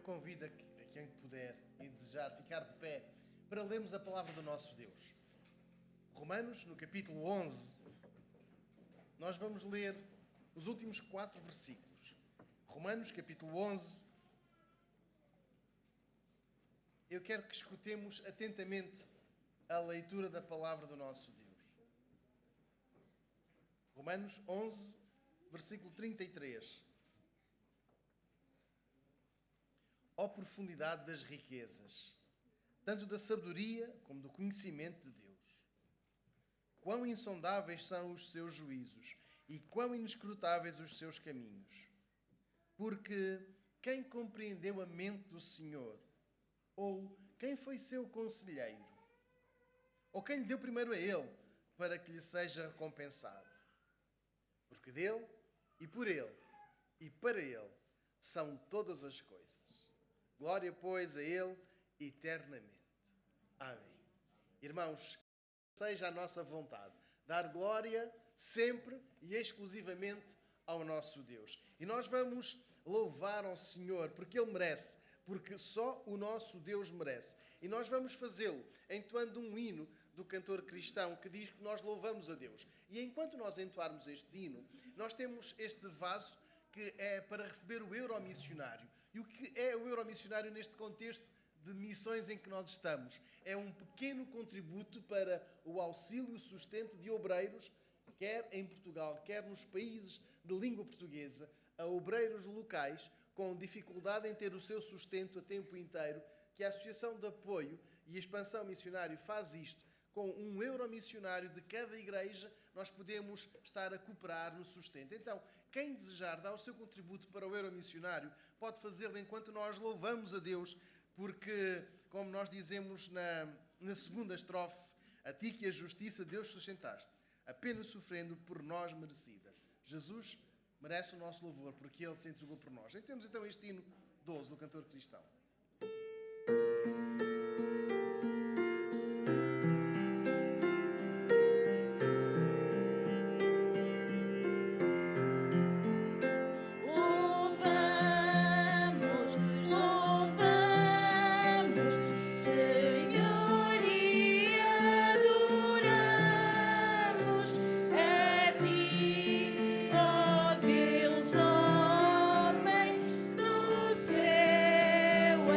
convido a quem puder e desejar ficar de pé para lermos a palavra do nosso Deus. Romanos, no capítulo 11, nós vamos ler os últimos 4 versículos. Romanos, capítulo 11. Eu quero que escutemos atentamente a leitura da palavra do nosso Deus. Romanos 11, versículo 33. Ó profundidade das riquezas, tanto da sabedoria como do conhecimento de Deus. Quão insondáveis são os seus juízos e quão inescrutáveis os seus caminhos. Porque quem compreendeu a mente do Senhor? Ou quem foi seu conselheiro? Ou quem lhe deu primeiro a ele, para que lhe seja recompensado? Porque dele, e por ele, e para ele, são todas as coisas. Glória, pois, a ele eternamente. Amém. Irmãos, seja a nossa vontade dar glória sempre e exclusivamente ao nosso Deus. E nós vamos louvar ao Senhor, porque Ele merece, porque só o nosso Deus merece. E nós vamos fazê-lo entoando um hino do cantor cristão que diz que nós louvamos a Deus. E enquanto nós entoarmos este hino, nós temos este vaso que é para receber o euromissionário. E o que é o euromissionário neste contexto de missões em que nós estamos? É um pequeno contributo para o auxílio e sustento de obreiros, quer em Portugal, quer nos países de língua portuguesa, a obreiros locais com dificuldade em ter o seu sustento a tempo inteiro, que a Associação de Apoio e Expansão Missionário faz isto. Com um euromissionário de cada igreja, nós podemos estar a cooperar no sustento. Então, quem desejar dar o seu contributo para o euromissionário, pode fazê-lo enquanto nós louvamos a Deus, porque, como nós dizemos na segunda estrofe, a ti que a justiça Deus sustentaste, apenas sofrendo por nós merecida. Jesus merece o nosso louvor, porque Ele se entregou por nós. Temos então este hino 12 do cantor cristão. Deus, homem do céu.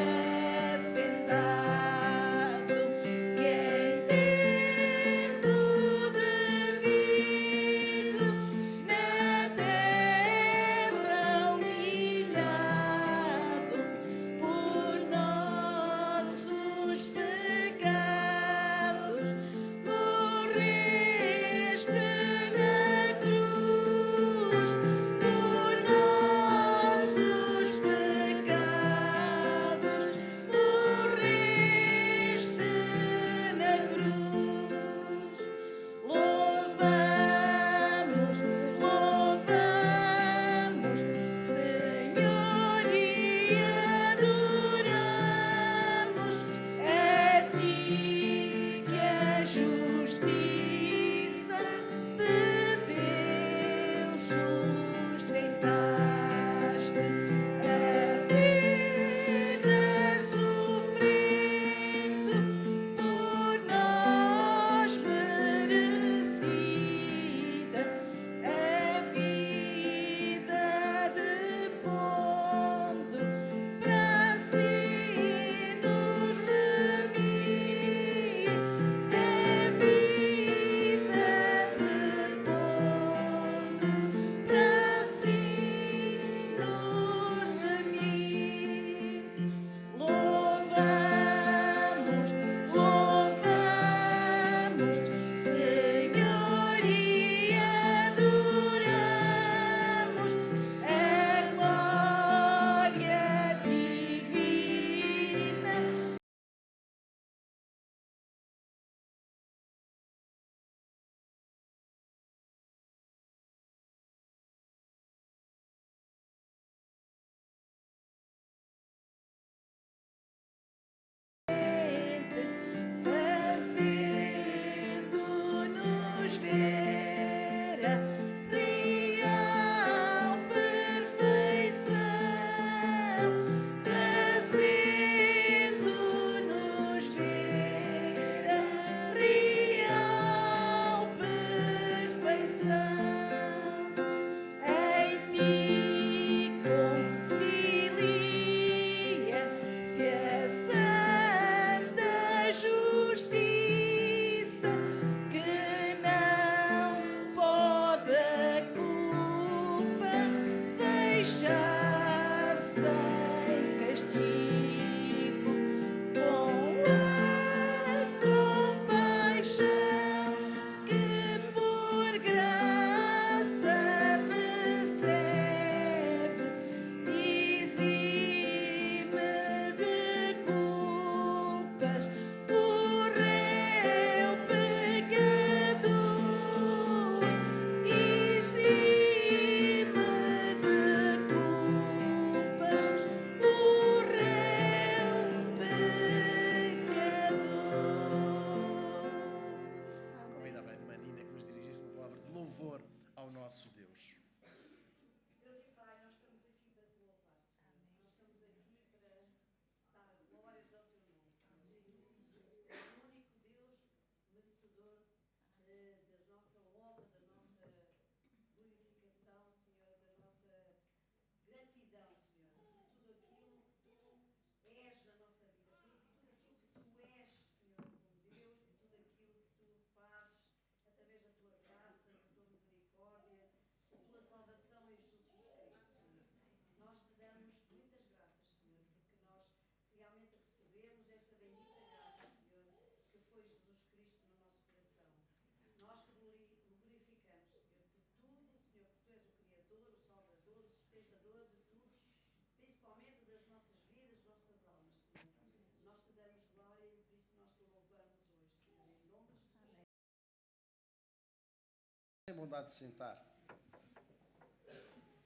principalmente das nossas vidas, nossas almas, Senhor. Nós te damos glória e por isso nós te louvamos hoje, Senhor, em nome de Jesus. Tem bondade de sentar.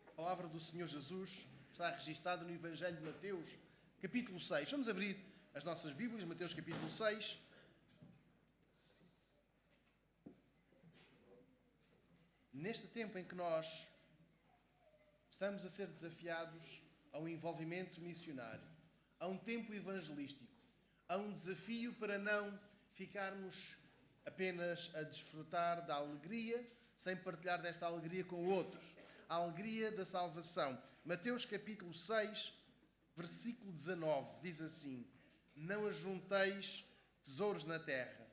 A palavra do Senhor Jesus está registada no Evangelho de Mateus, capítulo 6. Vamos abrir as nossas Bíblias, Mateus capítulo 6. Neste tempo em que nós estamos a ser desafiados a um envolvimento missionário, a um tempo evangelístico, a um desafio para não ficarmos apenas a desfrutar da alegria, sem partilhar desta alegria com outros. A alegria da salvação. Mateus capítulo 6, versículo 19, diz assim: Não ajunteis tesouros na terra,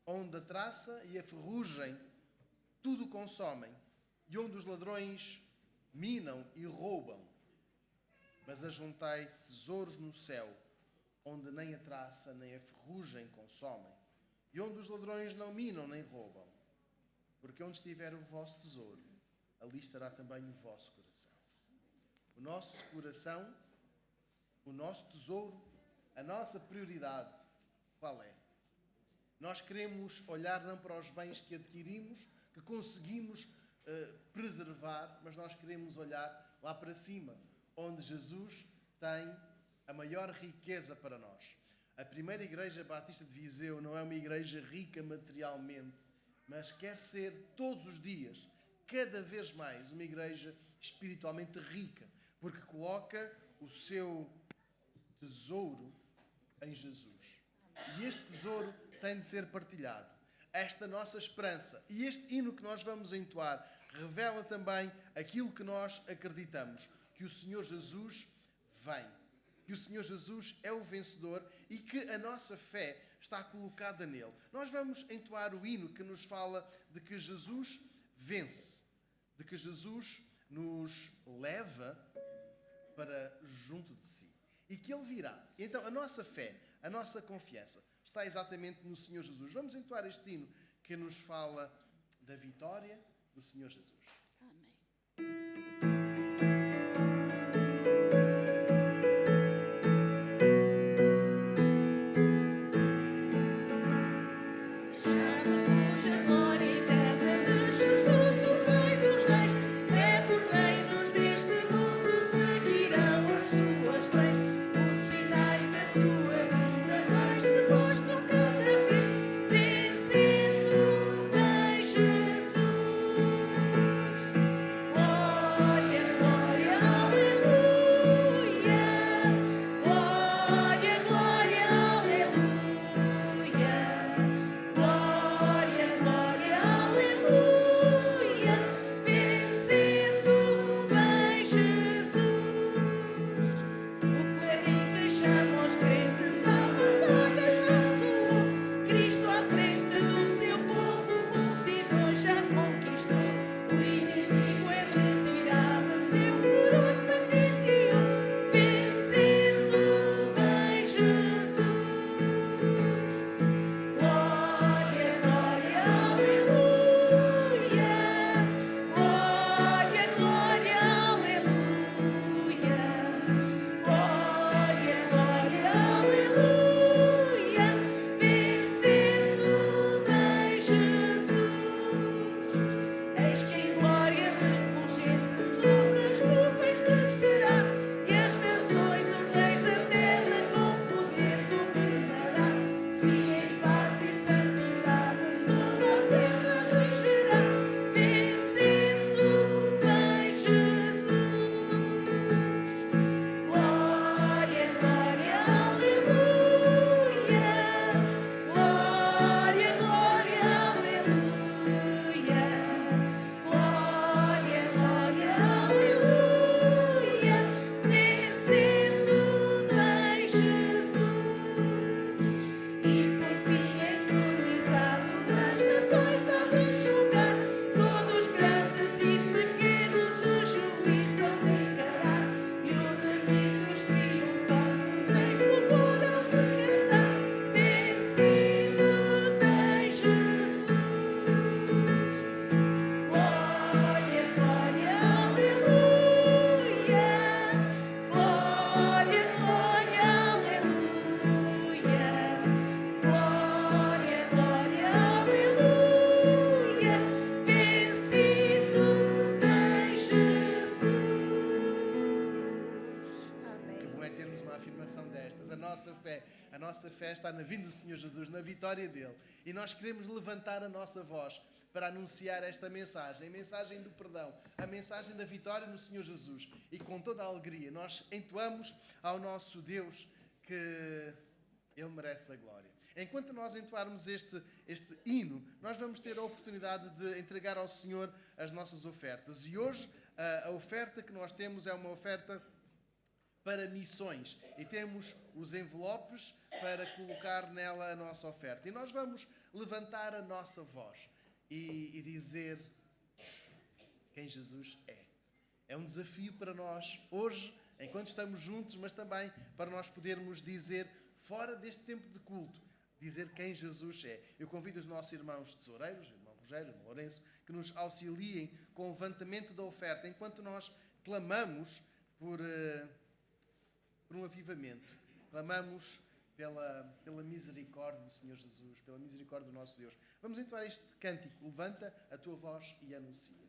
onde a traça e a ferrugem tudo consomem, e onde os ladrões minam e roubam. Mas ajuntai tesouros no céu, onde nem a traça nem a ferrugem consomem, e onde os ladrões não minam nem roubam. Porque onde estiver o vosso tesouro, ali estará também o vosso coração. O nosso coração, o nosso tesouro, a nossa prioridade, qual é? Nós queremos olhar não para os bens que adquirimos, que conseguimos preservar, mas nós queremos olhar lá para cima, onde Jesus tem a maior riqueza para nós. A primeira igreja batista de Viseu não é uma igreja rica materialmente, mas quer ser todos os dias, cada vez mais, uma igreja espiritualmente rica, porque coloca o seu tesouro em Jesus. E este tesouro tem de ser partilhado. Esta nossa esperança e este hino que nós vamos entoar revela também aquilo que nós acreditamos, que o Senhor Jesus vem, que o Senhor Jesus é o vencedor e que a nossa fé está colocada nele. Nós vamos entoar o hino que nos fala de que Jesus vence, de que Jesus nos leva para junto de si e que ele virá. Então a nossa fé, a nossa confiança está exatamente no Senhor Jesus. Vamos entoar este hino que nos fala da vitória do Senhor Jesus. Amém. Vencendo, vem Jesus. nossa fé. A nossa fé está na vinda do Senhor Jesus, na vitória dele. E nós queremos levantar a nossa voz para anunciar esta mensagem, a mensagem do perdão, a mensagem da vitória no Senhor Jesus. E com toda a alegria nós entoamos ao nosso Deus que Ele merece a glória. Enquanto nós entoarmos este hino, nós vamos ter a oportunidade de entregar ao Senhor as nossas ofertas. E hoje a oferta que nós temos é uma oferta para missões. E temos os envelopes para colocar nela a nossa oferta. E nós vamos levantar a nossa voz e dizer quem Jesus é. É um desafio para nós hoje, enquanto estamos juntos, mas também para nós podermos dizer, fora deste tempo de culto, dizer quem Jesus é. Eu convido os nossos irmãos tesoureiros, o irmão Rogério, o irmão Lourenço, que nos auxiliem com o levantamento da oferta, enquanto nós clamamos por um avivamento. Clamamos pela misericórdia do Senhor Jesus, pela misericórdia do nosso Deus. Vamos entoar este cântico. Levanta a tua voz e anuncia.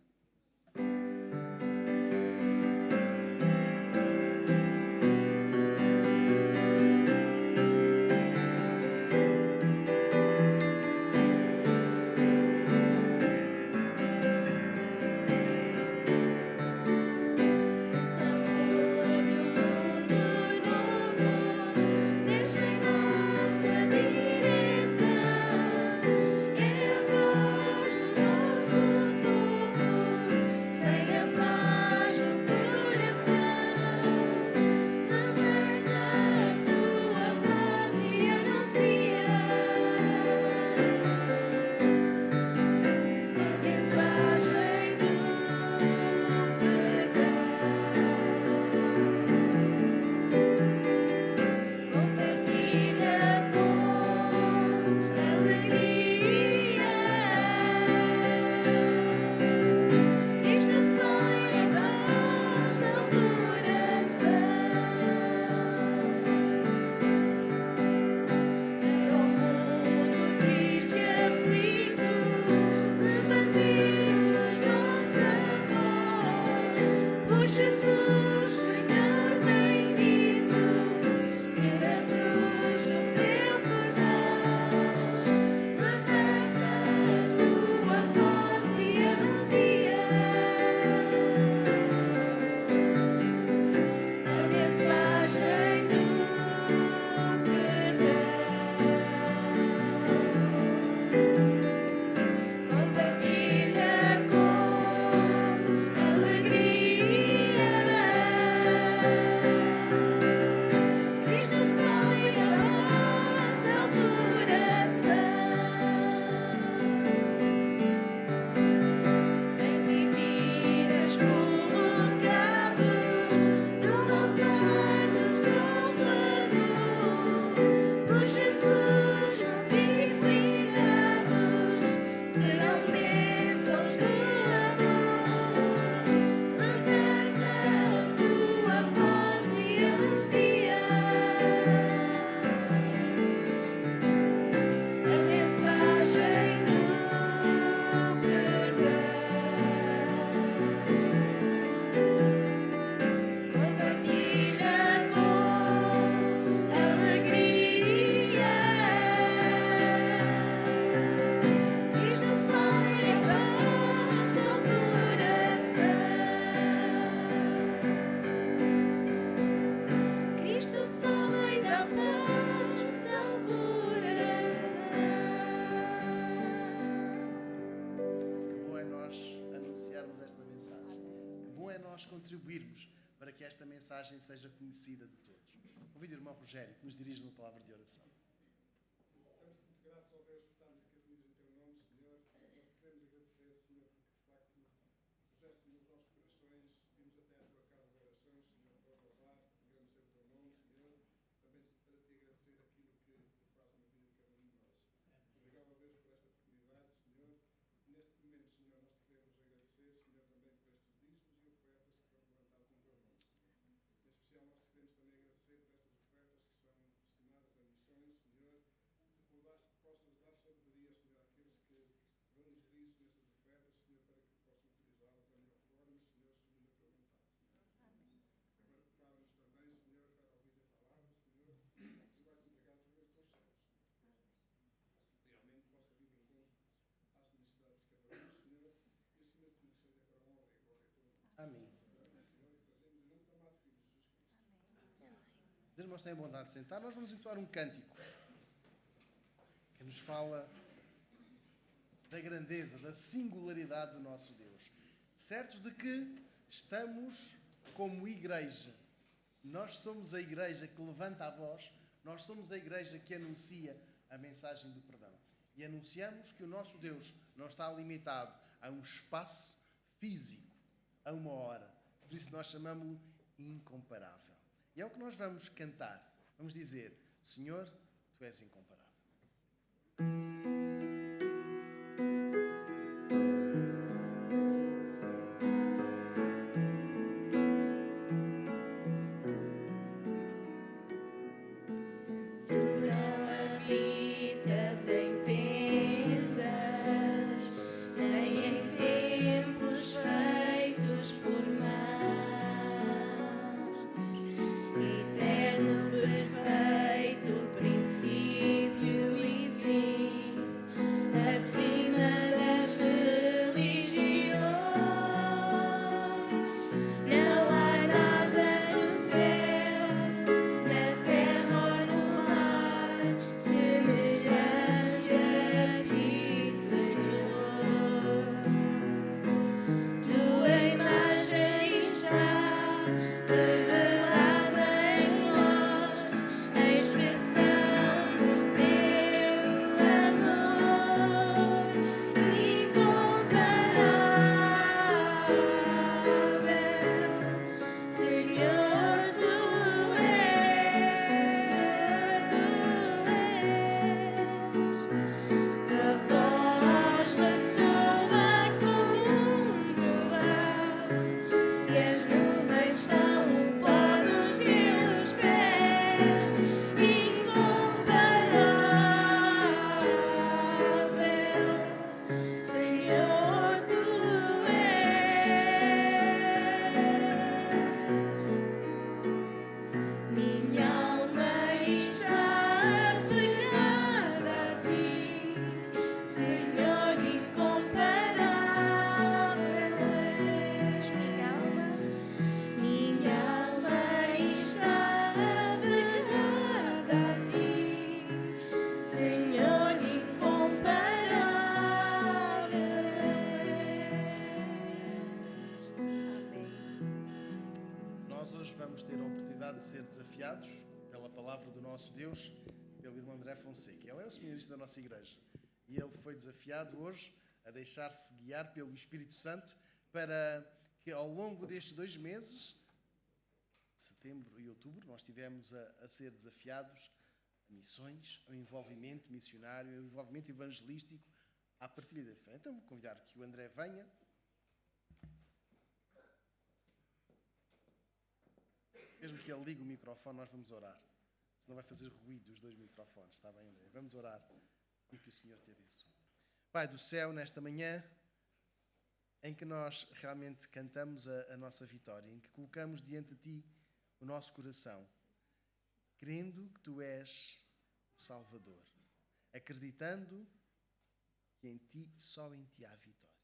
Contribuirmos para que esta mensagem seja conhecida de todos. Convido o irmão Rogério que nos dirige numa palavra de oração. Estamos muito gratos ao Deus por estarmos aqui reunidos em teu nome, Senhor. Nós te queremos agradecer, Senhor, porque de facto puseste nos nossos corações, vimos até à tua casa de orações, Senhor, para louvar, agradecer o teu nome, Senhor. Também para te agradecer aquilo que tu fazes na vida de cada um de nós. Obrigado a Deus por esta oportunidade, Senhor. Neste momento, Senhor, nós te queremos agradecer, Senhor, também por estes dízimos e ofertas que foram levantados em teu nome, Senhor. Em especial, nós te queremos também agradecer por estas ofertas que são destinadas a missões, irmãos têm bondade de sentar, nós vamos entoar um cântico que nos fala da grandeza, da singularidade do nosso Deus. Certos de que estamos como igreja. Nós somos a igreja que levanta a voz, nós somos a igreja que anuncia a mensagem do perdão. E anunciamos que o nosso Deus não está limitado a um espaço físico, a uma hora. Por isso nós chamamos-lo incomparável. E é o que nós vamos cantar. Vamos dizer: Senhor, Tu és incomparável. Vamos ter a oportunidade de ser desafiados pela palavra do nosso Deus, pelo irmão André Fonseca. Ele é o seminarista da nossa igreja e ele foi desafiado hoje a deixar-se guiar pelo Espírito Santo para que ao longo destes 2 meses, setembro e outubro, nós estivemos a ser desafiados a missões, ao envolvimento missionário, ao envolvimento evangelístico, à partilha da fé. Então vou convidar que o André venha. Mesmo que ele ligue o microfone, nós vamos orar. Senão vai fazer ruído os 2 microfones. Está bem, André? Vamos orar e que o Senhor te abençoe. Pai do céu, nesta manhã, em que nós realmente cantamos a nossa vitória, em que colocamos diante de Ti o nosso coração, crendo que Tu és o Salvador, acreditando que em Ti, só em Ti há vitória.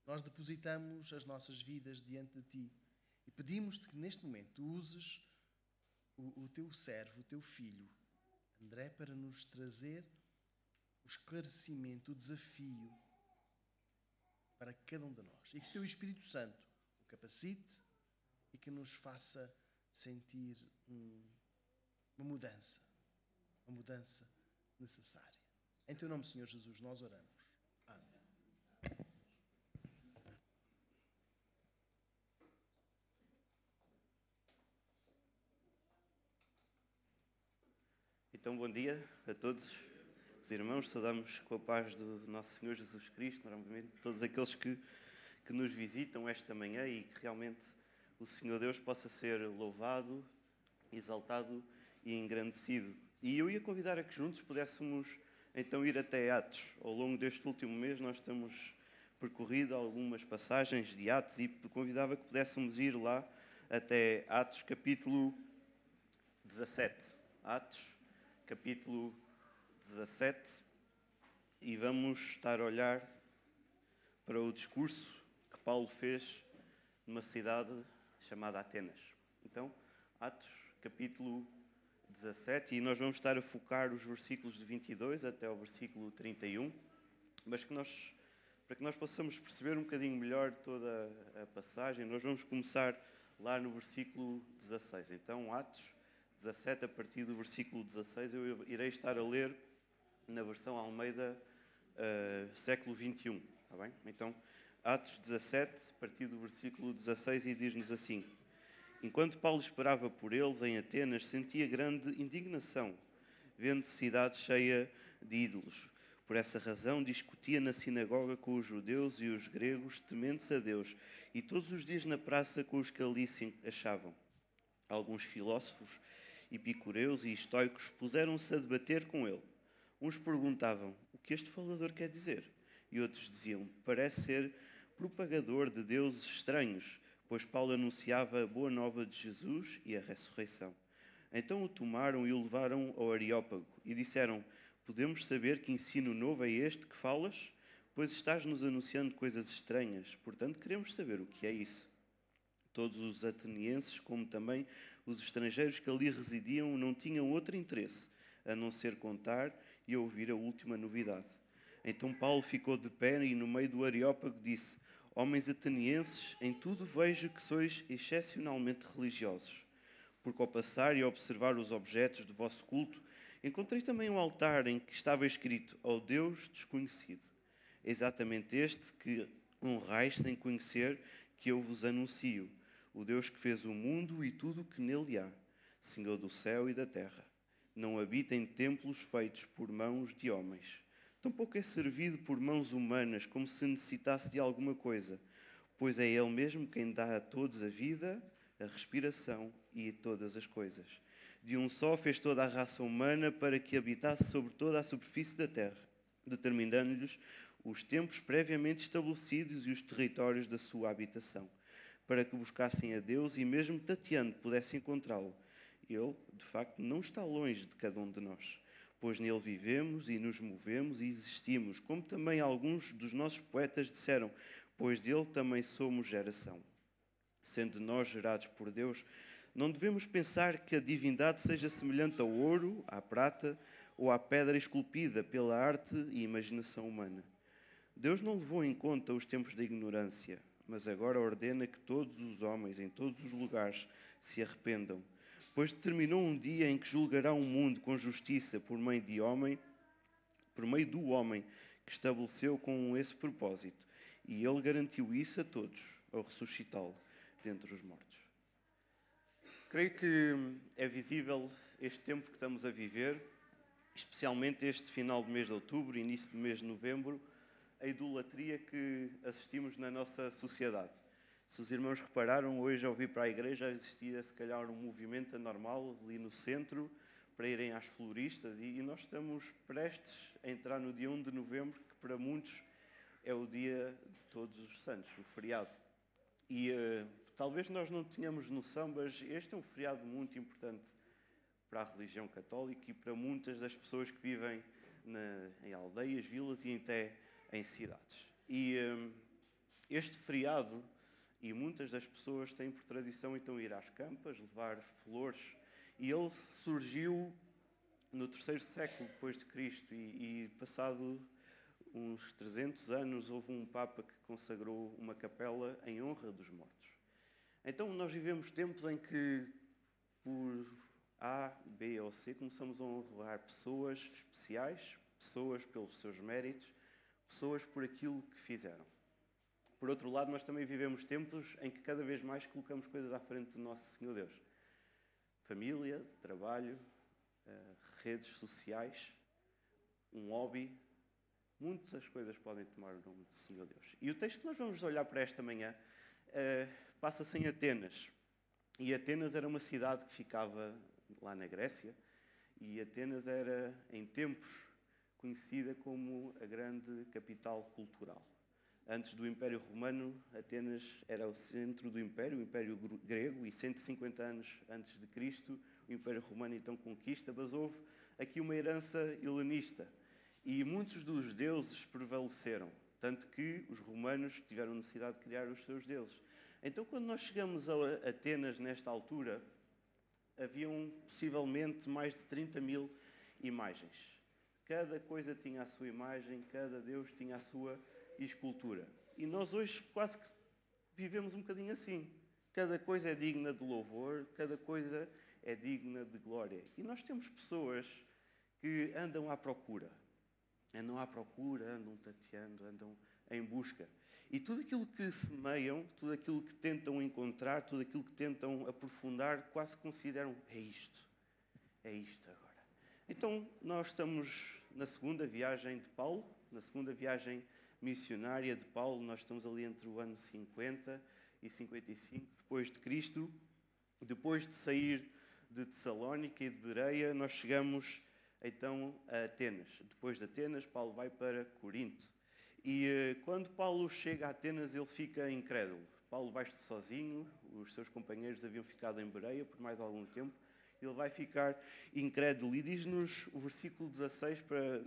Nós depositamos as nossas vidas diante de Ti e pedimos-te que neste momento tu uses o Teu servo, o Teu filho, André, para nos trazer o esclarecimento, o desafio para cada um de nós. E que o Teu Espírito Santo o capacite e que nos faça sentir uma mudança necessária. Em Teu nome, Senhor Jesus, nós oramos. Amém. Então, bom dia a todos os irmãos. Saudamos com a paz do nosso Senhor Jesus Cristo, normalmente todos aqueles que nos visitam esta manhã e que realmente o Senhor Deus possa ser louvado, exaltado e engrandecido. E eu ia convidar a que juntos pudéssemos então ir até Atos. Ao longo deste último mês nós temos percorrido algumas passagens de Atos e convidava que pudéssemos ir lá até Atos capítulo 17. Atos capítulo 17, e vamos estar a olhar para o discurso que Paulo fez numa cidade chamada Atenas. Então, Atos capítulo 17 e nós vamos estar a focar os versículos de 22 até ao versículo 31, mas para que nós possamos perceber um bocadinho melhor toda a passagem, nós vamos começar lá no versículo 16. Então, Atos 17, a partir do versículo 16, eu irei estar a ler na versão Almeida século XXI, está bem? Então, Atos 17, a partir do versículo 16, e diz-nos assim: Enquanto Paulo esperava por eles em Atenas, sentia grande indignação, vendo cidade cheia de ídolos. Por essa razão, discutia na sinagoga com os judeus e os gregos, tementes a Deus, e todos os dias na praça com os que ali se achavam. Alguns filósofos, epicureus e estoicos puseram-se a debater com ele. Uns perguntavam: o que este falador quer dizer? E outros diziam: parece ser propagador de deuses estranhos, pois Paulo anunciava a boa nova de Jesus e a ressurreição. Então o tomaram e o levaram ao Areópago e disseram: podemos saber que ensino novo é este que falas? Pois estás-nos anunciando coisas estranhas, portanto queremos saber o que é isso. Todos os atenienses, como também os estrangeiros que ali residiam, não tinham outro interesse, a não ser contar e ouvir a última novidade. Então Paulo ficou de pé e no meio do Areópago disse: homens atenienses, em tudo vejo que sois excepcionalmente religiosos, porque ao passar e observar os objetos do vosso culto, encontrei também um altar em que estava escrito: ao Deus desconhecido. Exatamente este que honrais sem conhecer, que eu vos anuncio, o Deus que fez o mundo e tudo o que nele há, Senhor do céu e da terra. Não habita em templos feitos por mãos de homens. Tampouco é servido por mãos humanas, como se necessitasse de alguma coisa, pois é Ele mesmo quem dá a todos a vida, a respiração e todas as coisas. De um só fez toda a raça humana para que habitasse sobre toda a superfície da terra, determinando-lhes os tempos previamente estabelecidos e os territórios da sua habitação, para que buscassem a Deus e mesmo tateando pudessem encontrá-lo. Ele, de facto, não está longe de cada um de nós, pois nele vivemos e nos movemos e existimos, como também alguns dos nossos poetas disseram, pois dele também somos geração. Sendo nós gerados por Deus, não devemos pensar que a divindade seja semelhante ao ouro, à prata ou à pedra esculpida pela arte e imaginação humana. Deus não levou em conta os tempos da ignorância, mas agora ordena que todos os homens, em todos os lugares, se arrependam, pois determinou um dia em que julgará o mundo com justiça por meio do homem que estabeleceu com esse propósito, e ele garantiu isso a todos, ao ressuscitá-lo dentre os mortos. Creio que é visível este tempo que estamos a viver, especialmente este final do mês de outubro, início do mês de novembro, a idolatria que assistimos na nossa sociedade. Se os irmãos repararam, hoje ao vir para a igreja existia se calhar um movimento anormal ali no centro para irem às floristas e nós estamos prestes a entrar no dia 1 de novembro, que para muitos é o dia de todos os santos, o feriado. E talvez nós não tenhamos noção, mas este é um feriado muito importante para a religião católica e para muitas das pessoas que vivem em aldeias, vilas e até em cidades. E este feriado, e muitas das pessoas têm por tradição então ir às campas, levar flores, e ele surgiu no 3º século depois de Cristo e passado uns 300 anos houve um Papa que consagrou uma capela em honra dos mortos. Então nós vivemos tempos em que por A, B ou C começamos a honrar pessoas especiais, pessoas pelos seus méritos, pessoas por aquilo que fizeram. Por outro lado, nós também vivemos tempos em que cada vez mais colocamos coisas à frente do nosso Senhor Deus. Família, trabalho, redes sociais, um hobby, muitas coisas podem tomar o nome do Senhor Deus. E o texto que nós vamos olhar para esta manhã passa-se em Atenas. E Atenas era uma cidade que ficava lá na Grécia, e Atenas era, em tempos, conhecida como a grande capital cultural. Antes do Império Romano, Atenas era o centro do Império, o Império Grego, e 150 anos antes de Cristo, o Império Romano então conquista, mas houve aqui uma herança helenista. E muitos dos deuses prevaleceram, tanto que os romanos tiveram necessidade de criar os seus deuses. Então, quando nós chegamos a Atenas nesta altura, haviam possivelmente mais de 30 mil imagens. Cada coisa tinha a sua imagem, cada Deus tinha a sua escultura. E nós hoje quase que vivemos um bocadinho assim. Cada coisa é digna de louvor, cada coisa é digna de glória. E nós temos pessoas que andam à procura, andam tateando, andam em busca. E tudo aquilo que semeiam, tudo aquilo que tentam encontrar, tudo aquilo que tentam aprofundar, quase consideram, é isto agora. Então, nós estamos na segunda viagem de Paulo, na segunda viagem missionária de Paulo. Nós estamos ali entre o ano 50 e 55 depois de Cristo. Depois de sair de Tessalónica e de Bereia, nós chegamos então a Atenas. Depois de Atenas, Paulo vai para Corinto. E quando Paulo chega a Atenas, ele fica incrédulo. Paulo vai sozinho, os seus companheiros haviam ficado em Bereia por mais algum tempo. Ele vai ficar incrédulo. E diz-nos o versículo 16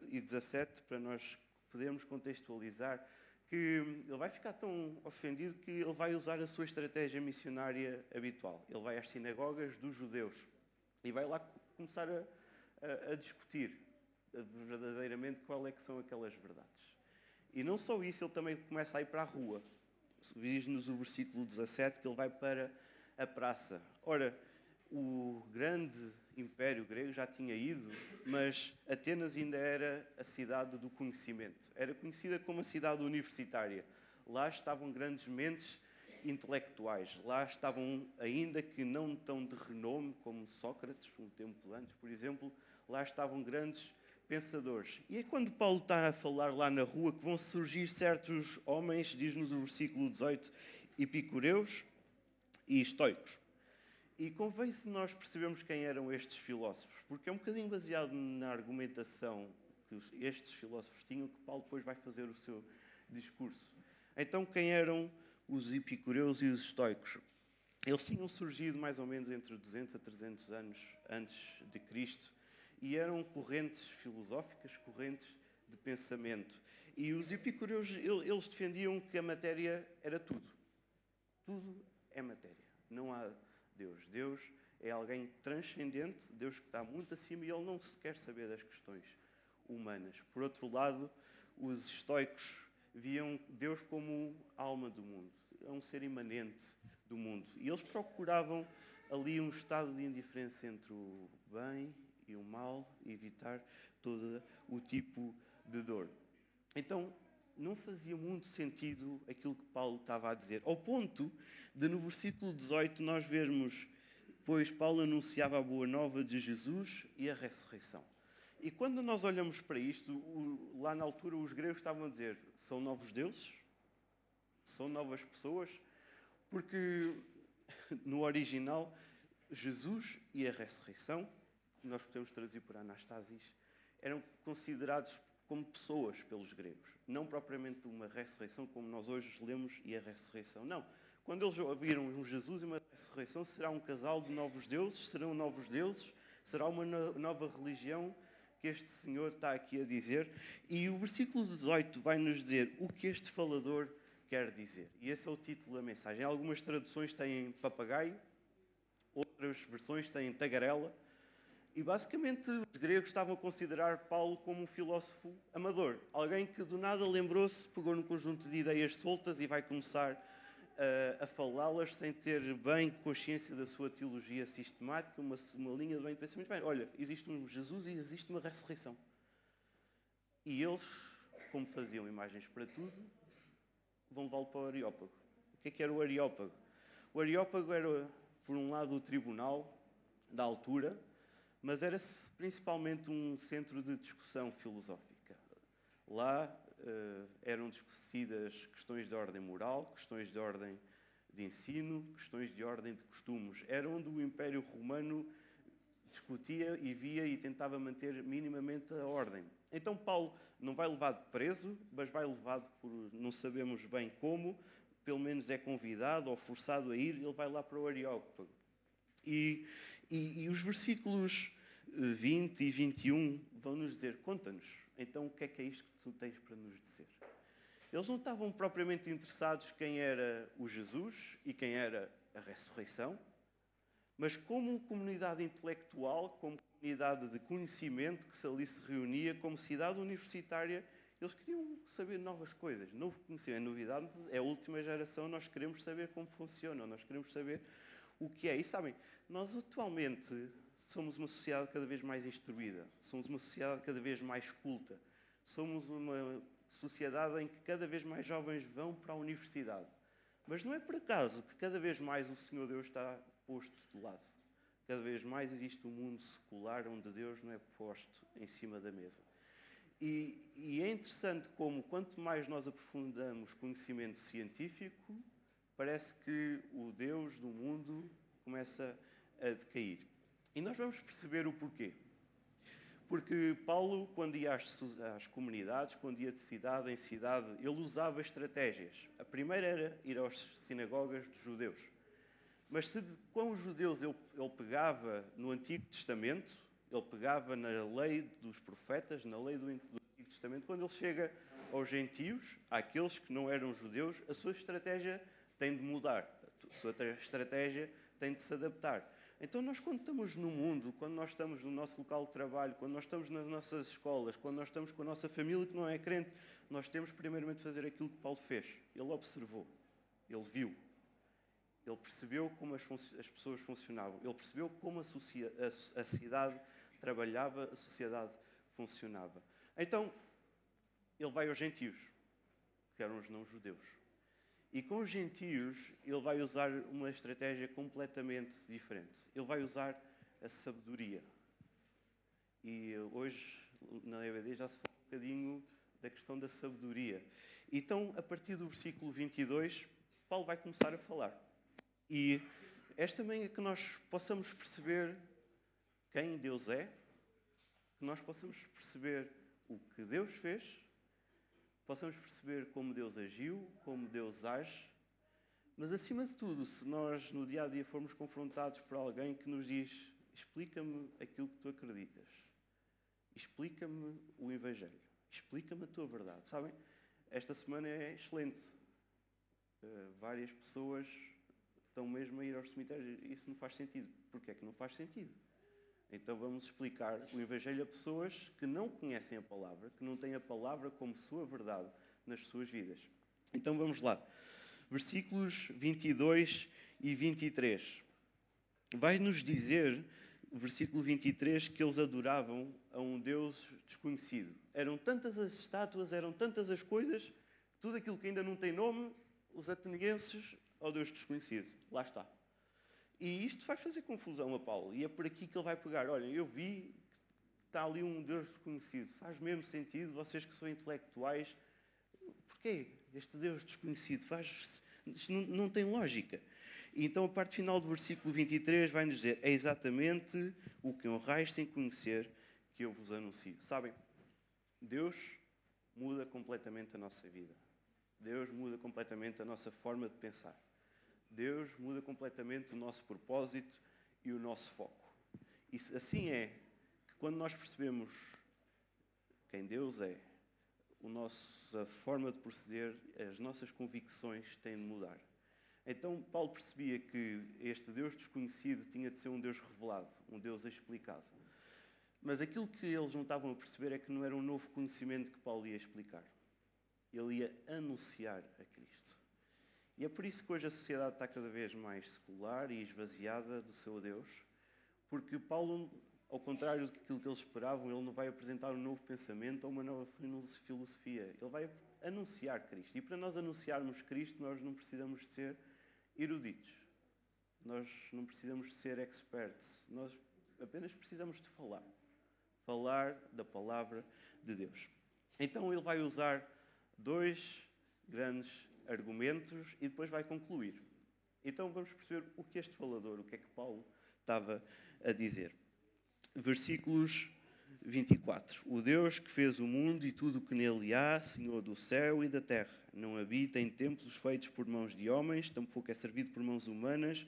e 17, para nós podermos contextualizar, que ele vai ficar tão ofendido que ele vai usar a sua estratégia missionária habitual. Ele vai às sinagogas dos judeus e vai lá começar a discutir verdadeiramente qual é que são aquelas verdades. E não só isso, ele também começa a ir para a rua. Diz-nos o versículo 17 que ele vai para a praça. Ora, o grande império grego já tinha ido, mas Atenas ainda era a cidade do conhecimento. Era conhecida como a cidade universitária. Lá estavam grandes mentes intelectuais. Lá estavam, ainda que não tão de renome como Sócrates, um tempo antes, por exemplo, lá estavam grandes pensadores. E é quando Paulo está a falar lá na rua que vão surgir certos homens, diz-nos o versículo 18, epicureus e estoicos. E convém-se nós percebermos quem eram estes filósofos, porque é um bocadinho baseado na argumentação que estes filósofos tinham que Paulo depois vai fazer o seu discurso. Então, quem eram os epicureus e os estoicos? Eles tinham surgido mais ou menos entre 200 a 300 anos antes de Cristo e eram correntes filosóficas, correntes de pensamento. E os epicureus, eles defendiam que a matéria era tudo. Tudo é matéria. Não há Deus. Deus é alguém transcendente, Deus que está muito acima e ele não se quer saber das questões humanas. Por outro lado, os estoicos viam Deus como a alma do mundo. É um ser imanente do mundo. E eles procuravam ali um estado de indiferença entre o bem e o mal e evitar todo o tipo de dor. Então, não fazia muito sentido aquilo que Paulo estava a dizer. Ao ponto de, no versículo 18, nós vermos, pois Paulo anunciava a boa nova de Jesus e a ressurreição. E quando nós olhamos para isto, lá na altura os gregos estavam a dizer, são novos deuses? São novas pessoas? Porque no original, Jesus e a ressurreição, que nós podemos traduzir por anastasis, eram considerados como pessoas pelos gregos. Não propriamente uma ressurreição como nós hoje lemos e a ressurreição. Não. Quando eles ouviram um Jesus e uma ressurreição, será um casal de novos deuses? Serão novos deuses? Será uma nova religião que este Senhor está aqui a dizer? E o versículo 18 vai nos dizer o que este falador quer dizer. E esse é o título da mensagem. Algumas traduções têm papagaio, outras versões têm tagarela. E basicamente os gregos estavam a considerar Paulo como um filósofo amador. Alguém que do nada lembrou-se, pegou num conjunto de ideias soltas e vai começar a falá-las sem ter bem consciência da sua teologia sistemática, uma linha de bem de pensamento. Bem, olha, existe um Jesus e existe uma ressurreição. E eles, como faziam imagens para tudo, vão levá-lo para o Areópago. O que era o Areópago? O Areópago era, por um lado, o tribunal da altura, mas era principalmente um centro de discussão filosófica. Lá eram discutidas questões de ordem moral, questões de ordem de ensino, questões de ordem de costumes. Era onde o Império Romano discutia e via e tentava manter minimamente a ordem. Então Paulo não vai levado preso, mas vai levado por não sabemos bem como, pelo menos é convidado ou forçado a ir, ele vai lá para o Areópago. E os versículos 20 e 21 vão nos dizer, conta-nos, então o que é isto que tu tens para nos dizer? Eles não estavam propriamente interessados quem era o Jesus e quem era a ressurreição, Mas como comunidade intelectual, como comunidade de conhecimento que ali se reunia, como cidade universitária, eles queriam saber novas coisas, novo conhecimento. A novidade é a última geração, nós queremos saber como funciona, nós queremos saber o que é. E sabem, nós atualmente somos uma sociedade cada vez mais instruída, somos uma sociedade cada vez mais culta, somos uma sociedade em que cada vez mais jovens vão para a universidade. Mas não é por acaso que cada vez mais o Senhor Deus está posto de lado. Cada vez mais existe um mundo secular onde Deus não é posto em cima da mesa. E é interessante como, quanto mais nós aprofundamos conhecimento científico, parece que o Deus do mundo começa a decair. E nós vamos perceber o porquê. Porque Paulo, quando ia às comunidades, quando ia de cidade em cidade, ele usava estratégias. A primeira era ir às sinagogas dos judeus. Mas com os judeus ele pegava no Antigo Testamento, ele pegava na lei dos profetas, na lei do Antigo Testamento. Quando ele chega aos gentios, àqueles que não eram judeus, a sua estratégia tem de mudar, a sua estratégia tem de se adaptar. Então nós, quando estamos no mundo, quando nós estamos no nosso local de trabalho, quando nós estamos nas nossas escolas, quando nós estamos com a nossa família que não é crente, nós temos primeiramente de fazer aquilo que Paulo fez. Ele observou, ele viu, ele percebeu como as pessoas funcionavam, ele percebeu como a cidade trabalhava, a sociedade funcionava. Então, ele vai aos gentios, que eram os não-judeus. E com os gentios, ele vai usar uma estratégia completamente diferente. Ele vai usar a sabedoria. E hoje, na EBD, já se fala um bocadinho da questão da sabedoria. Então, a partir do versículo 22, Paulo vai começar a falar. E esta também é que nós possamos perceber quem Deus é, que nós possamos perceber o que Deus fez, possamos perceber como Deus agiu, como Deus age, mas acima de tudo, se nós no dia-a-dia formos confrontados por alguém que nos diz: explica-me aquilo que tu acreditas, explica-me o Evangelho, explica-me a tua verdade. Sabem, esta semana é excelente. Várias pessoas estão mesmo a ir aos cemitérios. Isso não faz sentido. Porquê é que não faz sentido? Então vamos explicar o Evangelho a pessoas que não conhecem a palavra, que não têm a palavra como sua verdade nas suas vidas. Então vamos lá. Versículos 22 e 23. Vai-nos dizer, o versículo 23, que eles adoravam a um Deus desconhecido. Eram tantas as estátuas, eram tantas as coisas, tudo aquilo que ainda não tem nome, os atenienses ao Deus desconhecido. Lá está. E isto faz fazer confusão a Paulo. E é por aqui que ele vai pegar. Olha, eu vi que está ali um Deus desconhecido. Faz mesmo sentido, vocês que são intelectuais. Porquê este Deus desconhecido? Isto não tem lógica. E então a parte final do versículo 23 vai-nos dizer: é exatamente o que honrais sem conhecer que eu vos anuncio. Sabem, Deus muda completamente a nossa vida. Deus muda completamente a nossa forma de pensar. Deus muda completamente o nosso propósito e o nosso foco. E assim é que quando nós percebemos quem Deus é, a forma de proceder, as nossas convicções têm de mudar. Então Paulo percebia que este Deus desconhecido tinha de ser um Deus revelado, um Deus explicado. Mas aquilo que eles não estavam a perceber é que não era um novo conhecimento que Paulo ia explicar. Ele ia anunciar a Cristo. E é por isso que hoje a sociedade está cada vez mais secular e esvaziada do seu Deus, porque Paulo, ao contrário daquilo que eles esperavam, ele não vai apresentar um novo pensamento ou uma nova filosofia. Ele vai anunciar Cristo. E para nós anunciarmos Cristo, nós não precisamos de ser eruditos. Nós não precisamos de ser experts. Nós apenas precisamos de falar. Falar da palavra de Deus. Então ele vai usar dois grandes argumentos e depois vai concluir. Então vamos perceber o que este falador, o que é que Paulo estava a dizer. Versículos 24. O Deus que fez o mundo e tudo o que nele há, Senhor do céu e da terra, não habita em templos feitos por mãos de homens, tampouco é servido por mãos humanas,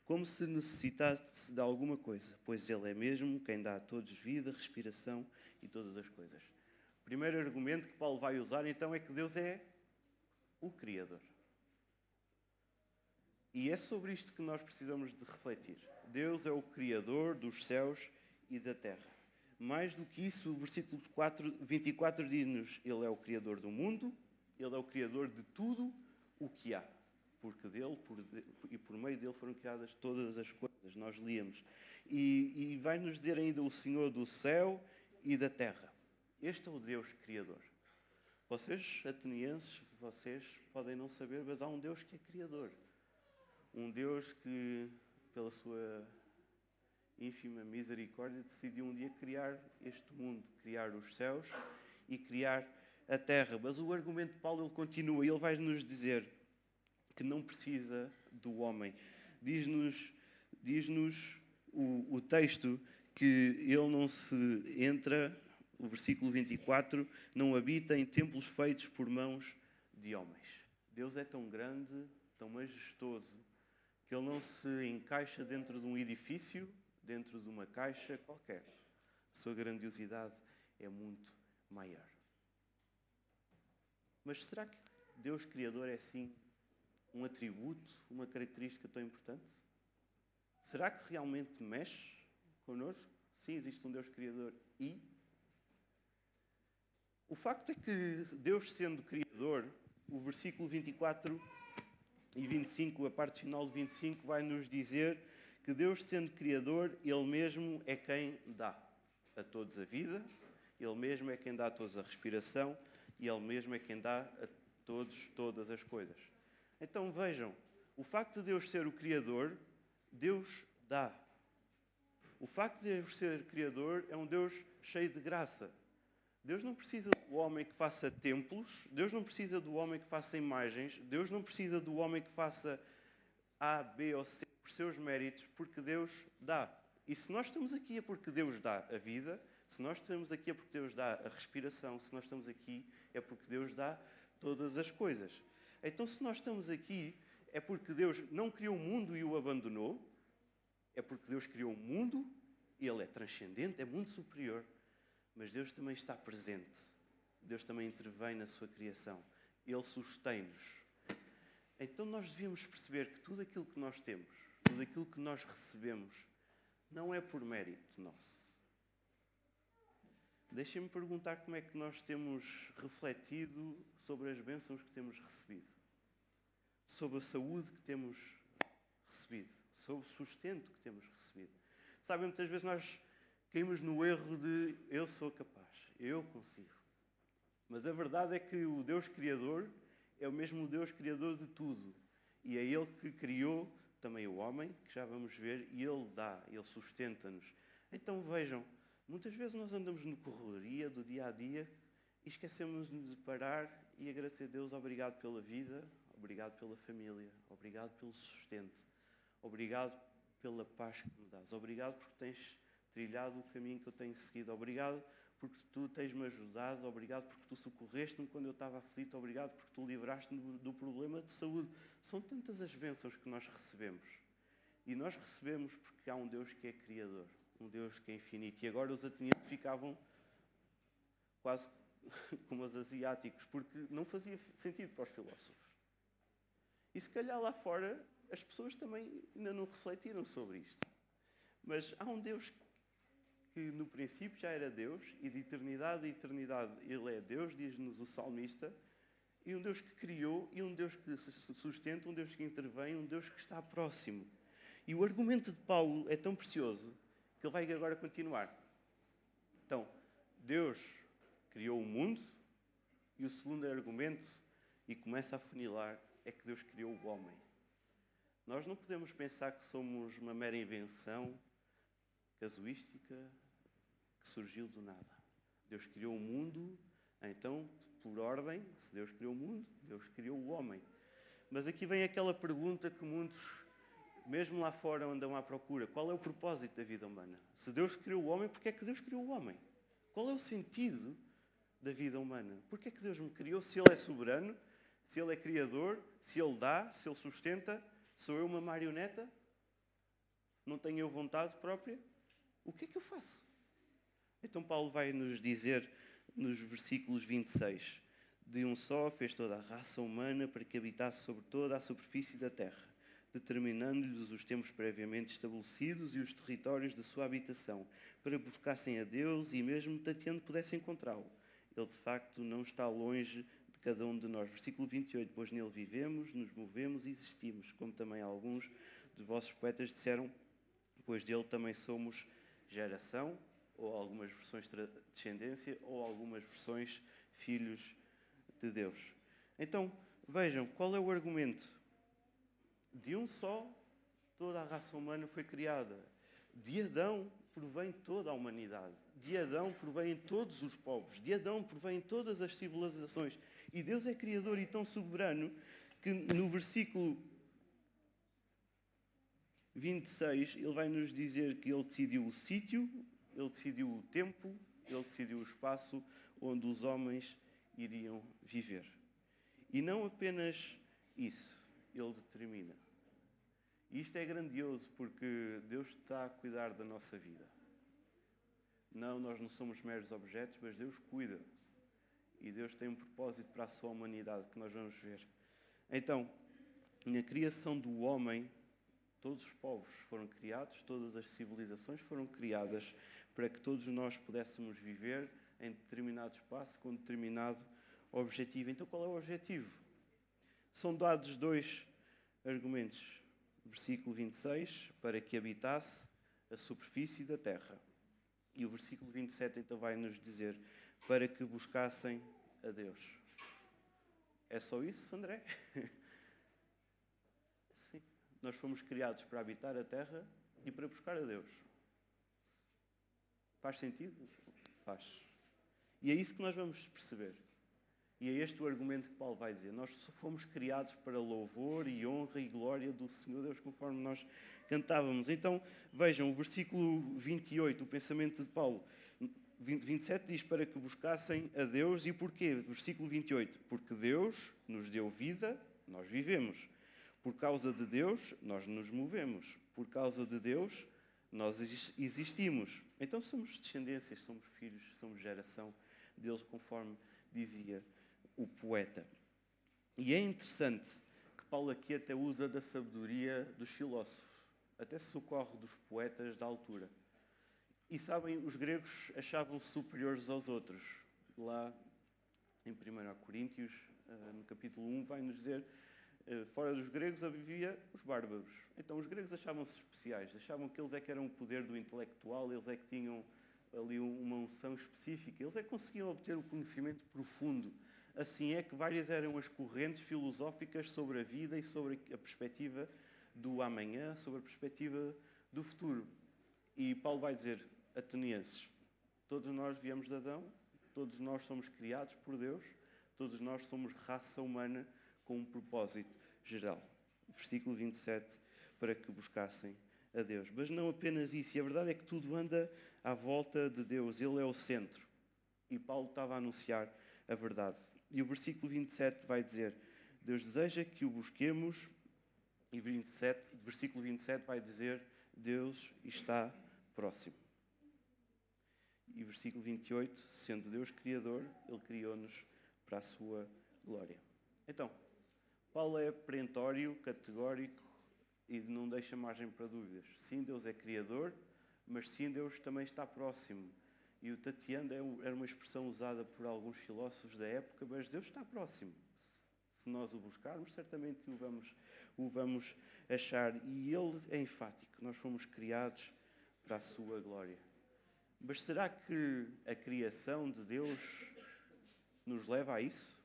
como se necessitasse de alguma coisa, pois ele é mesmo quem dá a todos vida, respiração e todas as coisas. O primeiro argumento que Paulo vai usar então é que Deus é o Criador. E é sobre isto que nós precisamos de refletir. Deus é o Criador dos céus e da terra. Mais do que isso, o versículo 24 diz-nos: Ele é o Criador do mundo, Ele é o Criador de tudo o que há. Porque dele e por meio dele foram criadas todas as coisas. Nós líamos. E vai-nos dizer ainda o Senhor do céu e da terra. Este é o Deus Criador. Vocês, atenienses, vocês podem não saber, mas há um Deus que é Criador. Um Deus que, pela sua ínfima misericórdia, decidiu um dia criar este mundo, criar os céus e criar a terra. Mas o argumento de Paulo, ele continua, ele vai nos dizer que não precisa do homem. Diz-nos o texto que ele não se entra, o versículo 24, não habita em templos feitos por mãos de homens. Deus é tão grande, tão majestoso, que ele não se encaixa dentro de um edifício, dentro de uma caixa qualquer. A sua grandiosidade é muito maior. Mas será que Deus Criador é assim um atributo, uma característica tão importante? Será que realmente mexe connosco? Sim, existe um Deus Criador e... O facto é que Deus sendo Criador, o versículo 24 e 25, a parte final de 25, vai nos dizer que Deus sendo Criador, Ele mesmo é quem dá a todos a vida, Ele mesmo é quem dá a todos a respiração e Ele mesmo é quem dá a todos todas as coisas. Então vejam, o facto de Deus ser o Criador, Deus dá. O facto de Deus ser Criador é um Deus cheio de graça. Deus não precisa do homem que faça templos, Deus não precisa do homem que faça imagens, Deus não precisa do homem que faça A, B ou C por seus méritos, porque Deus dá. E se nós estamos aqui é porque Deus dá a vida, se nós estamos aqui é porque Deus dá a respiração, se nós estamos aqui é porque Deus dá todas as coisas. Então, se nós estamos aqui é porque Deus não criou o mundo e o abandonou, é porque Deus criou o mundo, Ele é transcendente, é muito superior. Mas Deus também está presente. Deus também intervém na sua criação. Ele sustém-nos. Então nós devíamos perceber que tudo aquilo que nós temos, tudo aquilo que nós recebemos, não é por mérito nosso. Deixem-me perguntar como é que nós temos refletido sobre as bênçãos que temos recebido. Sobre a saúde que temos recebido. Sobre o sustento que temos recebido. Sabem, muitas vezes nós caímos no erro de eu sou capaz, eu consigo. Mas a verdade é que o Deus Criador é o mesmo Deus Criador de tudo. E é Ele que criou também o homem, que já vamos ver, e Ele dá, Ele sustenta-nos. Então vejam, muitas vezes nós andamos no correria do dia a dia e esquecemos-nos de parar e agradecer a Deus, obrigado pela vida, obrigado pela família, obrigado pelo sustento, obrigado pela paz que me dás, obrigado porque tens trilhado o caminho que eu tenho seguido. Obrigado porque tu tens-me ajudado. Obrigado porque tu socorreste-me quando eu estava aflito. Obrigado porque tu livraste-me do problema de saúde. São tantas as bênçãos que nós recebemos. E nós recebemos porque há um Deus que é Criador. Um Deus que é infinito. E agora os atenienses ficavam quase como os asiáticos, porque não fazia sentido para os filósofos. E se calhar lá fora as pessoas também ainda não refletiram sobre isto. Mas há um Deus que no princípio já era Deus, e de eternidade a eternidade Ele é Deus, diz-nos o salmista, e um Deus que criou, e um Deus que sustenta, um Deus que intervém, um Deus que está próximo. E o argumento de Paulo é tão precioso que ele vai agora continuar. Então, Deus criou o mundo, e o segundo argumento, e começa a funilar, é que Deus criou o homem. Nós não podemos pensar que somos uma mera invenção casuística que surgiu do nada. Deus criou o mundo, então, por ordem, se Deus criou o mundo, Deus criou o homem. Mas aqui vem aquela pergunta que muitos, mesmo lá fora, andam à procura. Qual é o propósito da vida humana? Se Deus criou o homem, porquê é que Deus criou o homem? Qual é o sentido da vida humana? Porquê é que Deus me criou se Ele é soberano, se Ele é criador, se Ele dá, se Ele sustenta? Sou eu uma marioneta? Não tenho eu vontade própria? O que é que eu faço? Então Paulo vai nos dizer nos versículos 26, de um só fez toda a raça humana para que habitasse sobre toda a superfície da terra, determinando-lhes os tempos previamente estabelecidos e os territórios de sua habitação, para buscassem a Deus e mesmo tateando pudessem encontrá-lo. Ele, de facto, não está longe de cada um de nós. Versículo 28, pois nele vivemos, nos movemos e existimos, como também alguns dos vossos poetas disseram, pois dele também somos geração, ou algumas versões descendência, ou algumas versões filhos de Deus. Então, vejam, qual é o argumento? De um só, toda a raça humana foi criada. De Adão provém toda a humanidade. De Adão provém todos os povos. De Adão provém todas as civilizações. E Deus é criador e tão soberano que no versículo 26 ele vai nos dizer que ele decidiu o sítio, ele decidiu o tempo, ele decidiu o espaço onde os homens iriam viver. E não apenas isso, ele determina. E isto é grandioso porque Deus está a cuidar da nossa vida. Não, nós não somos meros objetos, mas Deus cuida. E Deus tem um propósito para a sua humanidade que nós vamos ver. Então, na criação do homem, todos os povos foram criados, todas as civilizações foram criadas para que todos nós pudéssemos viver em determinado espaço com determinado objetivo. Então, qual é o objetivo? São dados dois argumentos. Versículo 26, para que habitasse a superfície da terra. E o versículo 27 então vai nos dizer, para que buscassem a Deus. É só isso, André? Sim. Nós fomos criados para habitar a terra e para buscar a Deus. Faz sentido? Faz. E é isso que nós vamos perceber. E é este o argumento que Paulo vai dizer. Nós fomos criados para louvor e honra e glória do Senhor Deus, conforme nós cantávamos. Então, vejam, o versículo 28, o pensamento de Paulo. 27 diz para que buscassem a Deus. E porquê? Versículo 28. Porque Deus nos deu vida, nós vivemos. Por causa de Deus, nós nos movemos. Por causa de Deus, nós existimos. Então somos descendências, somos filhos, somos geração deles, conforme dizia o poeta. E é interessante que Paulo aqui até usa da sabedoria dos filósofos. Até se socorre dos poetas da altura. E sabem, os gregos achavam-se superiores aos outros. Lá em 1 Coríntios, no capítulo 1, vai-nos dizer, fora dos gregos havia os bárbaros. Então os gregos achavam-se especiais, achavam que eles é que eram o poder do intelectual, eles é que tinham ali uma unção específica, eles é que conseguiam obter o conhecimento profundo. Assim é que várias eram as correntes filosóficas sobre a vida e sobre a perspectiva do amanhã, sobre a perspectiva do futuro. E Paulo vai dizer, atenienses, todos nós viemos de Adão, todos nós somos criados por Deus, todos nós somos raça humana com um propósito geral. Versículo 27, para que buscassem a Deus. Mas não apenas isso, e a verdade é que tudo anda à volta de Deus, Ele é o centro. E Paulo estava a anunciar a verdade. E o versículo 27 vai dizer, Deus deseja que o busquemos, e versículo 27 vai dizer, Deus está próximo. E versículo 28, sendo Deus Criador, Ele criou-nos para a sua glória. Então, Paulo é perentório, categórico e não deixa margem para dúvidas. Sim, Deus é Criador, mas sim, Deus também está próximo. E o tateando era uma expressão usada por alguns filósofos da época, mas Deus está próximo. Se nós o buscarmos, certamente o vamos achar. E Ele é enfático, nós fomos criados para a sua glória. Mas será que a criação de Deus nos leva a isso?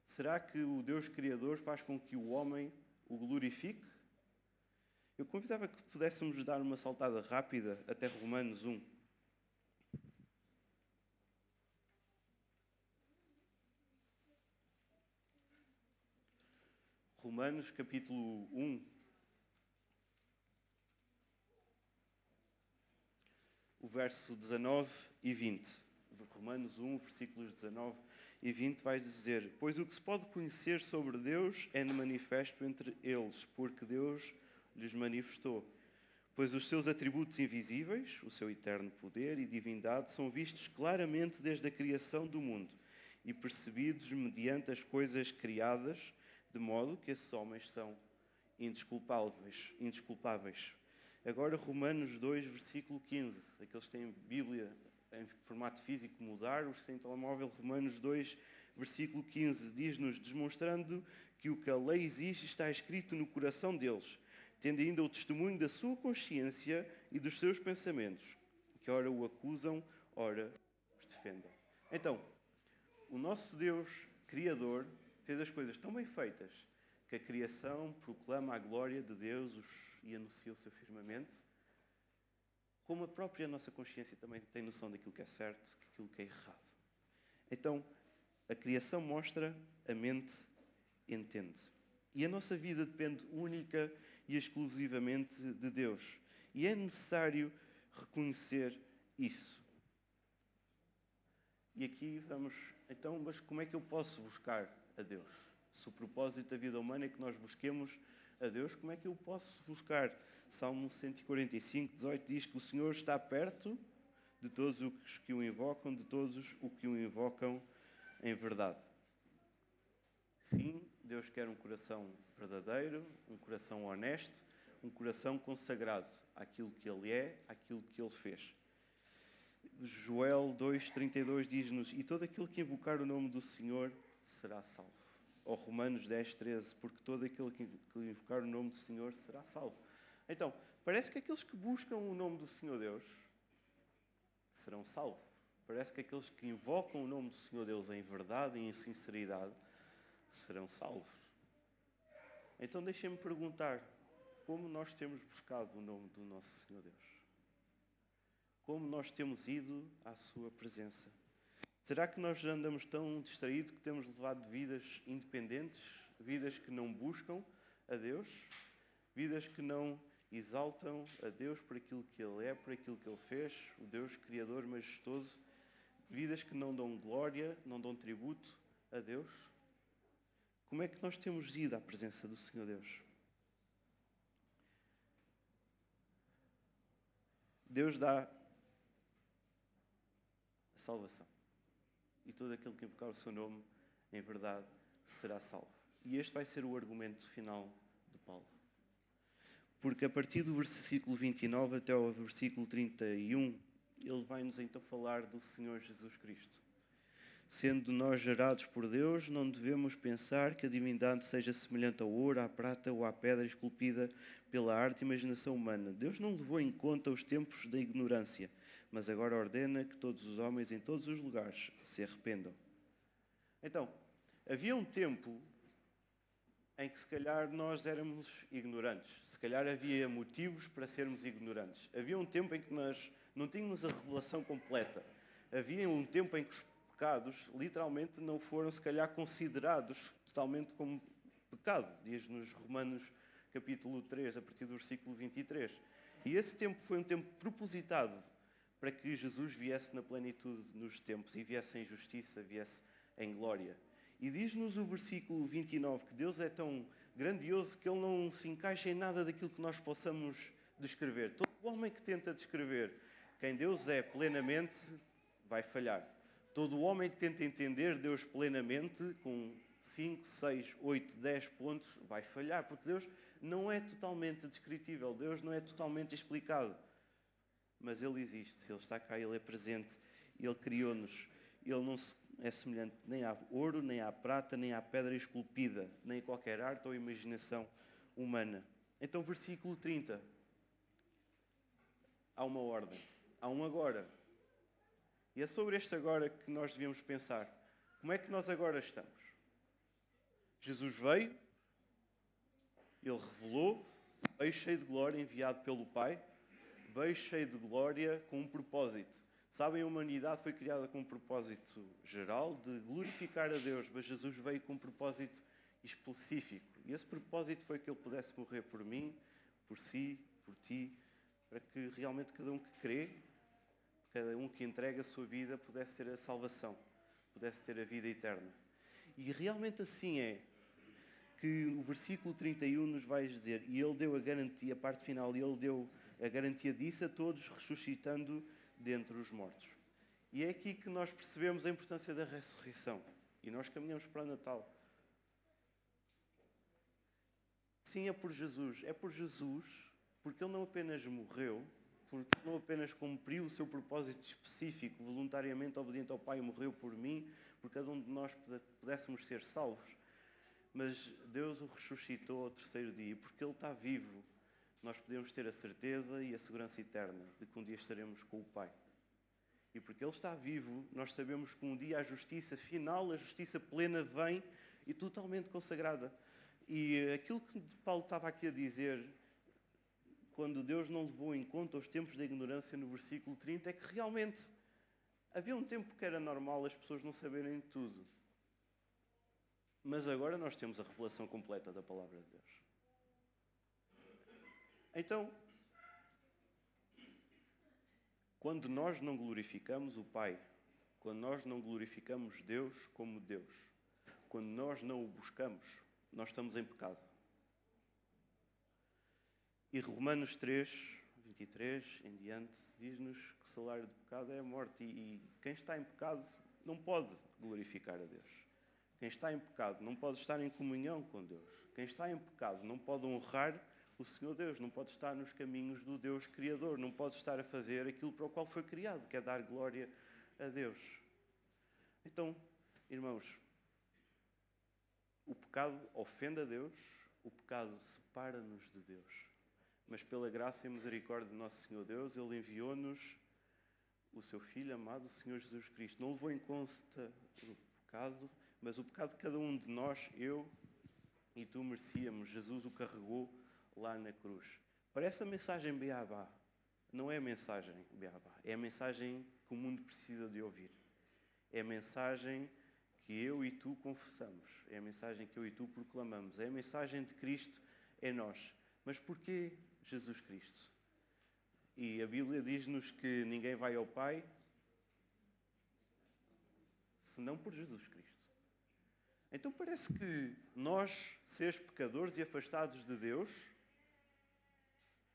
Será que o Deus Criador faz com que o homem o glorifique? Eu convidava que pudéssemos dar uma saltada rápida até Romanos 1. Romanos capítulo 1. O verso 19 e 20. Romanos 1, versículos 19 e 20 vai dizer: Pois o que se pode conhecer sobre Deus é manifesto entre eles, porque Deus lhes manifestou. Pois os seus atributos invisíveis, o seu eterno poder e divindade, são vistos claramente desde a criação do mundo e percebidos mediante as coisas criadas, de modo que esses homens são indesculpáveis. Agora Romanos 2, versículo 15. Aqueles que têm Bíblia em formato físico, mudar. Os que têm telemóvel, Romanos 2, versículo 15, diz-nos: demonstrando que o que a lei exige está escrito no coração deles, tendo ainda o testemunho da sua consciência e dos seus pensamentos, que ora o acusam, ora os defendem. Então, o nosso Deus Criador fez as coisas tão bem feitas que a criação proclama a glória de Deus e anuncia o seu firmamento, como a própria nossa consciência também tem noção daquilo que é certo, daquilo que é errado. Então, a criação mostra, a mente entende. E a nossa vida depende única e exclusivamente de Deus. E é necessário reconhecer isso. E aqui vamos, então, mas como é que eu posso buscar a Deus? Se o propósito da vida humana é que nós busquemos a Deus, como é que eu posso buscar? Salmo 145, 18 diz que o Senhor está perto de todos os que o invocam, de todos os que o invocam em verdade. Sim, Deus quer um coração verdadeiro, um coração honesto, um coração consagrado àquilo que Ele é, àquilo que Ele fez. Joel 2,32 diz-nos: e todo aquele que invocar o nome do Senhor será salvo. Ou Romanos 10,13: porque todo aquele que invocar o nome do Senhor será salvo. Então, parece que aqueles que buscam o nome do Senhor Deus serão salvos. Parece que aqueles que invocam o nome do Senhor Deus em verdade e em sinceridade serão salvos. Então deixem-me perguntar, como nós temos buscado o nome do nosso Senhor Deus? Como nós temos ido à sua presença? Será que nós já andamos tão distraídos que temos levado vidas independentes, vidas que não buscam a Deus, vidas que não exaltam a Deus por aquilo que Ele é, por aquilo que Ele fez, o Deus Criador majestoso, vidas que não dão glória, não dão tributo a Deus? Como é que nós temos ido à presença do Senhor Deus? Deus dá a salvação. E todo aquele que invocar o seu nome, em verdade, será salvo. E este vai ser o argumento final de Paulo. Porque a partir do versículo 29 até ao versículo 31, ele vai-nos então falar do Senhor Jesus Cristo. Sendo nós gerados por Deus, não devemos pensar que a divindade seja semelhante ao ouro, à prata ou à pedra esculpida pela arte e imaginação humana. Deus não levou em conta os tempos da ignorância, mas agora ordena que todos os homens em todos os lugares se arrependam. Então, havia um tempo em que se calhar nós éramos ignorantes. Se calhar havia motivos para sermos ignorantes. Havia um tempo em que nós não tínhamos a revelação completa. Havia um tempo em que os pecados literalmente não foram se calhar considerados totalmente como pecado. Diz-nos Romanos capítulo 3, a partir do versículo 23. E esse tempo foi um tempo propositado para que Jesus viesse na plenitude nos tempos e viesse em justiça, viesse em glória. E diz-nos o versículo 29 que Deus é tão grandioso que Ele não se encaixa em nada daquilo que nós possamos descrever. Todo homem que tenta descrever quem Deus é plenamente vai falhar. Todo homem que tenta entender Deus plenamente, com 5, 6, 8, 10 pontos, vai falhar, porque Deus não é totalmente descritível, Deus não é totalmente explicado. Mas Ele existe, Ele está cá, Ele é presente, Ele criou-nos. Ele não é semelhante nem a ouro, nem à prata, nem à pedra esculpida, nem a qualquer arte ou imaginação humana. Então, versículo 30. Há uma ordem, há um agora. E é sobre este agora que nós devíamos pensar. Como é que nós agora estamos? Jesus veio, Ele revelou, veio cheio de glória, enviado pelo Pai, veio cheio de glória com um propósito. Sabem, a humanidade foi criada com um propósito geral de glorificar a Deus, mas Jesus veio com um propósito específico. E esse propósito foi que Ele pudesse morrer por mim, por si, por ti, para que realmente cada um que crê, cada um que entrega a sua vida, pudesse ter a salvação, pudesse ter a vida eterna. E realmente assim é que o versículo 31 nos vai dizer, e Ele deu a garantia, a parte final, Ele deu a garantia disso a todos, ressuscitando dentre os mortos. E é aqui que nós percebemos a importância da ressurreição. E nós caminhamos para o Natal. Sim, é por Jesus. É por Jesus, porque Ele não apenas morreu, porque Ele não apenas cumpriu o seu propósito específico, voluntariamente obediente ao Pai, e morreu por mim, por cada um de nós pudéssemos ser salvos. Mas Deus o ressuscitou ao terceiro dia, e porque Ele está vivo, nós podemos ter a certeza e a segurança eterna de que um dia estaremos com o Pai. E porque Ele está vivo, nós sabemos que um dia a justiça final, a justiça plena vem e totalmente consagrada. E aquilo que Paulo estava aqui a dizer, quando Deus não levou em conta os tempos da ignorância no versículo 30, é que realmente havia um tempo que era normal as pessoas não saberem tudo. Mas agora nós temos a revelação completa da palavra de Deus. Então, quando nós não glorificamos o Pai, quando nós não glorificamos Deus como Deus, quando nós não o buscamos, nós estamos em pecado. E Romanos 3, 23 em diante, diz-nos que o salário do pecado é a morte. E quem está em pecado não pode glorificar a Deus. Quem está em pecado não pode estar em comunhão com Deus. Quem está em pecado não pode honrar o Senhor Deus, não pode estar nos caminhos do Deus Criador, não pode estar a fazer aquilo para o qual foi criado, que é dar glória a Deus. Então, irmãos, o pecado ofende a Deus, o pecado separa-nos de Deus. Mas pela graça e misericórdia do nosso Senhor Deus, Ele enviou-nos o seu Filho amado, o Senhor Jesus Cristo. Não levou em conta o pecado, mas o pecado de cada um de nós, eu e tu, merecíamos. Jesus o carregou lá na cruz. Parece a mensagem beabá. Não é a mensagem beabá. É a mensagem que o mundo precisa de ouvir. É a mensagem que eu e tu confessamos. É a mensagem que eu e tu proclamamos. É a mensagem de Cristo em nós. Mas porquê Jesus Cristo? E a Bíblia diz-nos que ninguém vai ao Pai senão por Jesus Cristo. Então parece que nós, seres pecadores e afastados de Deus,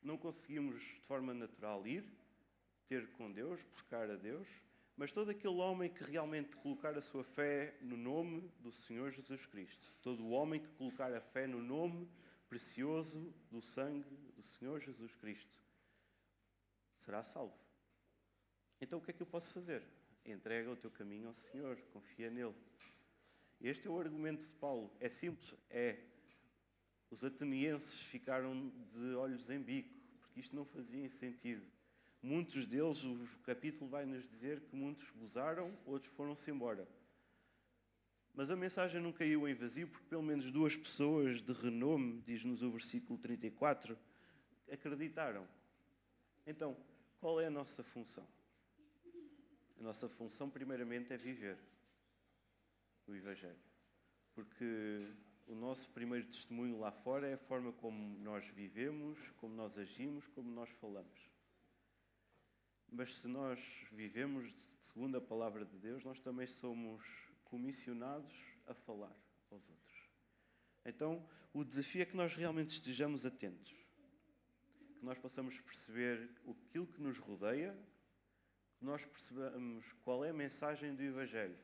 não conseguimos de forma natural ir, ter com Deus, buscar a Deus, mas todo aquele homem que realmente colocar a sua fé no nome do Senhor Jesus Cristo, todo o homem que colocar a fé no nome precioso do sangue do Senhor Jesus Cristo, será salvo. Então o que é que eu posso fazer? Entrega o teu caminho ao Senhor, confia nele. Este é o argumento de Paulo. É simples, os atenienses ficaram de olhos em bico, porque isto não fazia sentido. Muitos deles, o capítulo vai nos dizer que muitos gozaram, outros foram-se embora. Mas a mensagem não caiu em vazio, porque pelo menos 2 pessoas de renome, diz-nos o versículo 34, acreditaram. Então, qual é a nossa função? A nossa função, primeiramente, é viver o Evangelho. Porque o nosso primeiro testemunho lá fora é a forma como nós vivemos, como nós agimos, como nós falamos. Mas se nós vivemos segundo a palavra de Deus, nós também somos comissionados a falar aos outros. Então, o desafio é que nós realmente estejamos atentos. Que nós possamos perceber aquilo que nos rodeia, que nós percebamos qual é a mensagem do Evangelho.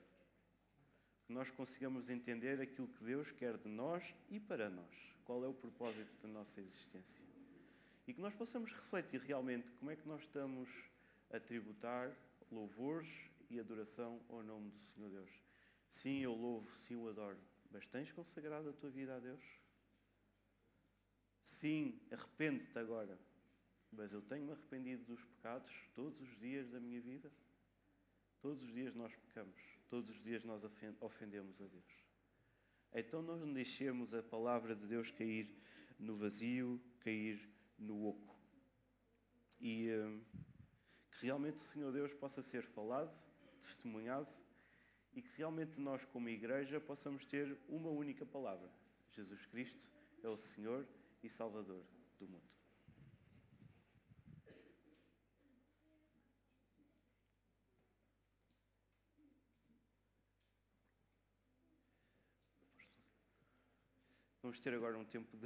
Que nós consigamos entender aquilo que Deus quer de nós e para nós. Qual é o propósito da nossa existência. E que nós possamos refletir realmente como é que nós estamos a tributar louvores e adoração ao nome do Senhor Deus. Sim, eu louvo, sim, eu adoro. Mas tens consagrado a tua vida a Deus? Sim, arrepende-te agora. Mas eu tenho-me arrependido dos pecados todos os dias da minha vida? Todos os dias nós pecamos. Todos os dias nós ofendemos a Deus. Então não deixemos a palavra de Deus cair no vazio, cair no oco. E que realmente o Senhor Deus possa ser falado, testemunhado, e que realmente nós, como igreja, possamos ter uma única palavra. Jesus Cristo é o Senhor e Salvador do mundo. Vamos ter agora um tempo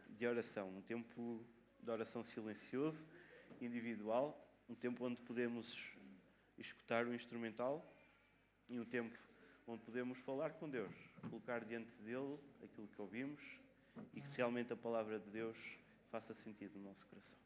de oração, um tempo de oração silencioso, individual, um tempo onde podemos escutar o instrumental e um tempo onde podemos falar com Deus, colocar diante dele aquilo que ouvimos e que realmente a palavra de Deus faça sentido no nosso coração.